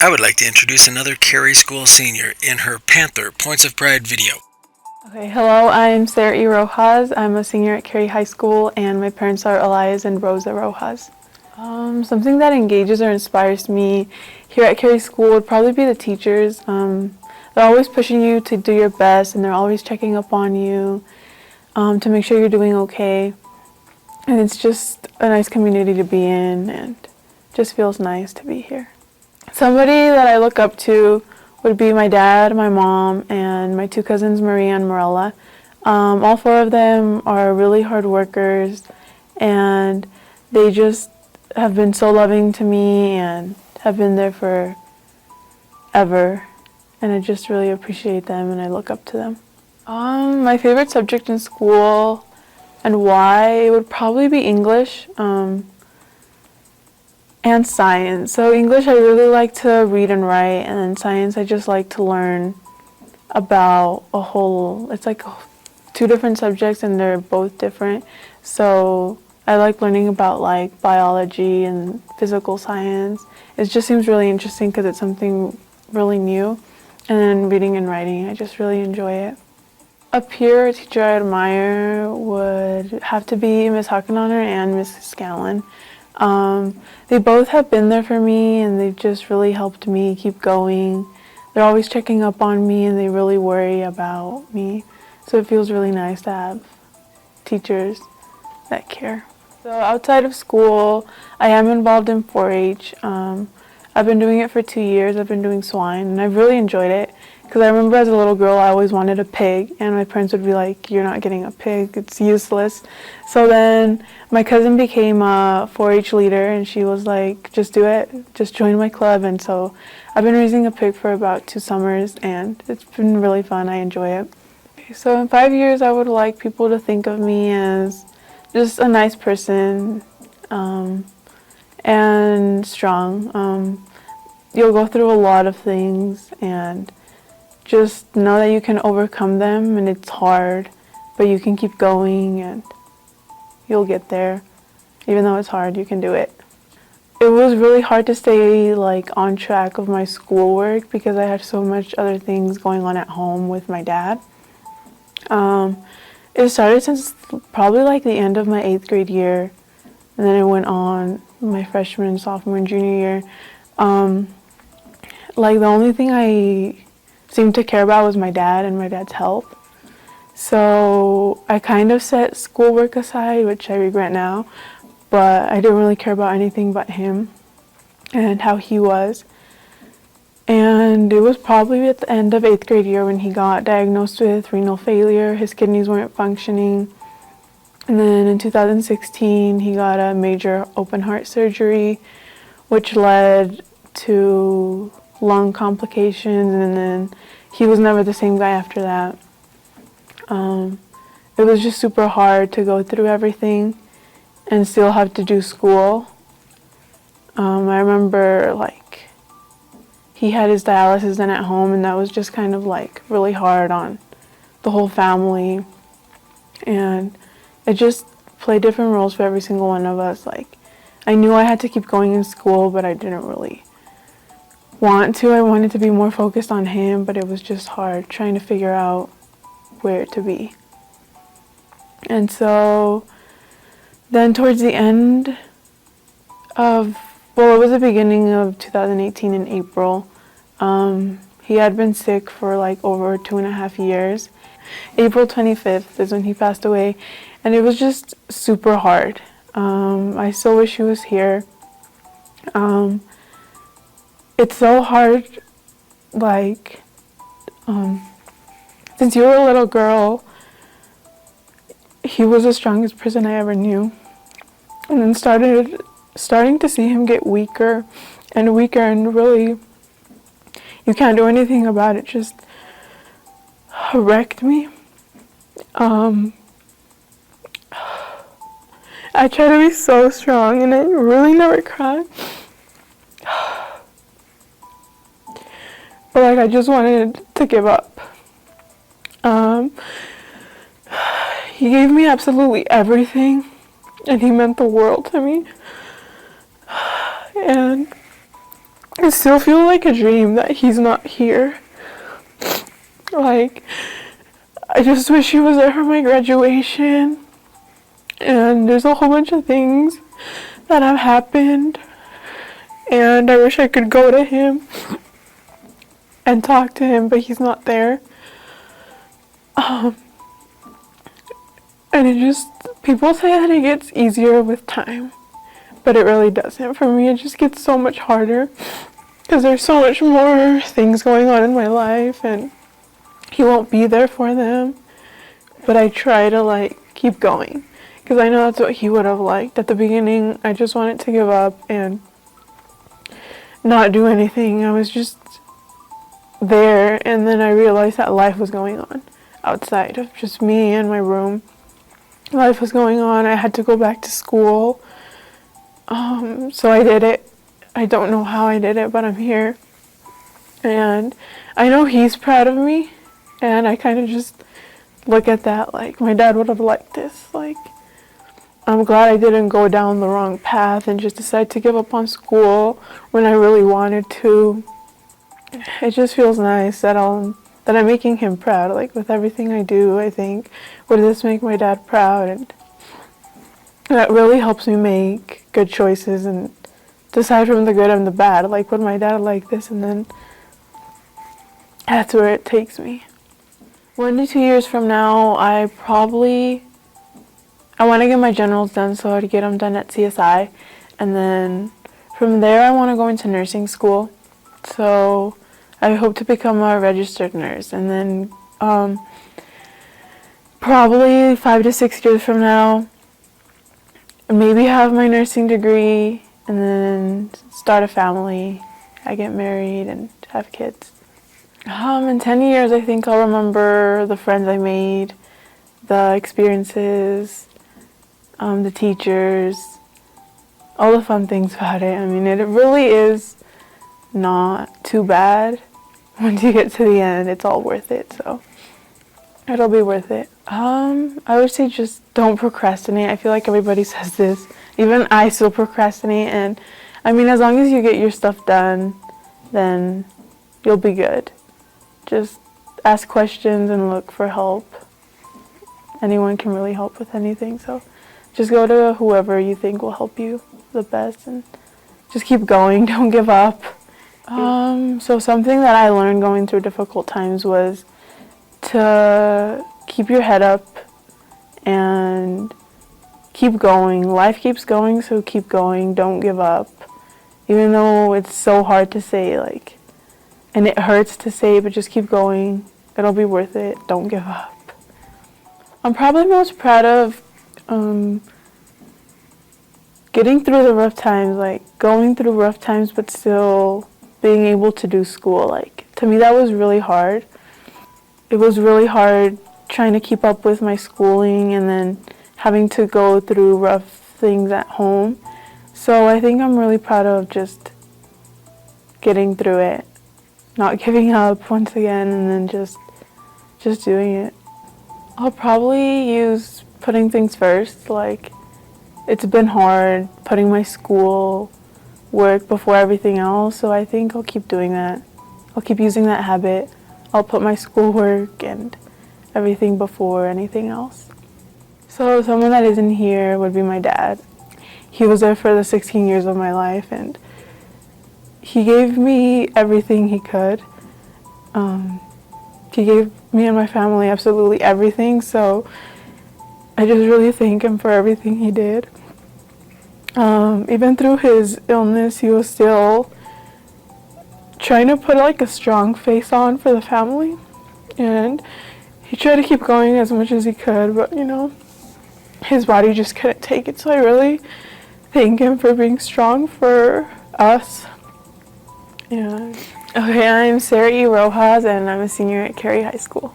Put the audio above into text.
I would like to introduce another Carey School senior in her Panther Points of Pride video. Okay, hello, I'm Sarai Rojas. I'm a senior at Carey High School, and my parents are Elias and Rosa Rojas. Something that engages or inspires me here at Carey School would probably be the teachers. They're always pushing you to do your best, and they're always checking up on you to make sure you're doing okay. And it's just a nice community to be in, and just feels nice to be here. Somebody that I look up to would be my dad, my mom, and my two cousins, Maria and Morella. All four of them are really hard workers, and they just have been so loving to me and have been there forever. And I just really appreciate them, and I look up to them. My favorite subject in school and why, it would probably be English. And science. So English, I really like to read and write, and then science, I just like to learn about it's like two different subjects and they're both different. So I like learning about like biology and physical science. It just seems really interesting because it's something really new. And then reading and writing, I just really enjoy it. A peer teacher I admire would have to be Miss Hockenhonor and Miss Scallon. They both have been there for me, and they've just really helped me keep going. They're always checking up on me, and they really worry about me. So it feels really nice to have teachers that care. So outside of school, I am involved in 4-H. I've been doing it for 2 years. I've been doing swine, and I've really enjoyed it. Because I remember as a little girl, I always wanted a pig, and my parents would be like, "You're not getting a pig, it's useless." So then my cousin became a 4-H leader, and she was like, "Just do it, just join my club." And so I've been raising a pig for about 2 summers, and it's been really fun. I enjoy it. So in 5 years, I would like people to think of me as just a nice person and strong. You'll go through a lot of things, and just know that you can overcome them, and it's hard, but you can keep going and you'll get there. Even though it's hard, you can do it. It was really hard to stay like on track of my schoolwork because I had so much other things going on at home with my dad. It started since probably like the end of my 8th grade year, and then it went on my freshman, sophomore, and junior year. Like the only thing I seemed to care about was my dad and my dad's health. So I kind of set schoolwork aside, which I regret now, but I didn't really care about anything but him and how he was. And it was probably at the end of 8th grade year when he got diagnosed with renal failure. His kidneys weren't functioning. And then in 2016, he got a major open heart surgery, which led to lung complications, and then he was never the same guy after that. It was just super hard to go through everything and still have to do school. I remember like he had his dialysis done at home, and that was just kind of like really hard on the whole family, and it just played different roles for every single one of us. Like I knew I had to keep going in school, but I didn't really want to. I wanted to be more focused on him, but it was just hard trying to figure out where to be. And so then towards the end of, well, it was the beginning of 2018 in April. He had been sick for like over 2.5 years. April 25th is when he passed away, and it was just super hard. I still wish he was here. It's so hard, like, since you were a little girl, he was the strongest person I ever knew. And then starting to see him get weaker and weaker, and really, you can't do anything about it, just wrecked me. I try to be so strong, and I really never cry. But like I just wanted to give up. He gave me absolutely everything, and he meant the world to me. And I still feel like a dream that he's not here. Like, I just wish he was there for my graduation. And there's a whole bunch of things that have happened. And I wish I could go to him and talk to him, but he's not there. And it just, people say that it gets easier with time, but it really doesn't. For me, it just gets so much harder because there's so much more things going on in my life and he won't be there for them. But I try to like keep going because I know that's what he would have liked. At the beginning, I just wanted to give up and not do anything. I was just there, and then I realized that life was going on outside of just me and my room. Life was going on. I had to go back to school. So I did it. I don't know how I did it, but I'm here. And I know he's proud of me. And I kind of just look at that like my dad would have liked this. Like, I'm glad I didn't go down the wrong path and just decide to give up on school when I really wanted to. It just feels nice that I'm making him proud. Like with everything I do, I think, would this make my dad proud? And that really helps me make good choices and decide from the good and the bad. Like, would my dad like this? And then that's where it takes me. 1 to 2 years from now, I want to get my generals done, so I'd get them done at CSI. And then from there, I want to go into nursing school. So I hope to become a registered nurse. And then probably 5 to 6 years from now, maybe have my nursing degree and then start a family. I get married and have kids. In 10 years, I think I'll remember the friends I made, the experiences, the teachers, all the fun things about it. I mean, it really is not too bad. Once you get to the end, it's all worth it, so it'll be worth it. I would say just don't procrastinate. I feel like everybody says this. Even I still procrastinate, and I mean, as long as you get your stuff done, then you'll be good. Just ask questions and look for help. Anyone can really help with anything, so just go to whoever you think will help you the best and just keep going. Don't give up. So something that I learned going through difficult times was to keep your head up and keep going. Life keeps going, so keep going. Don't give up. Even though it's so hard to say, like, and it hurts to say, but just keep going. It'll be worth it. Don't give up. I'm probably most proud of getting through the rough times, like going through rough times, but still being able to do school. Like, to me, that was really hard. It was really hard trying to keep up with my schooling and then having to go through rough things at home. So I think I'm really proud of just getting through it, not giving up once again, and then just doing it. I'll probably use putting things first. Like, it's been hard putting my school work before everything else, so I think I'll keep doing that. I'll keep using that habit. I'll put my schoolwork and everything before anything else. So someone that isn't here would be my dad. He was there for the 16 years of my life, and he gave me everything he could. He gave me and my family absolutely everything, so I just really thank him for everything he did. Even through his illness, he was still trying to put like a strong face on for the family, and he tried to keep going as much as he could, but you know, his body just couldn't take it. So I really thank him for being strong for us. Yeah. Okay, I'm Sarai Rojas, and I'm a senior at Carey High School.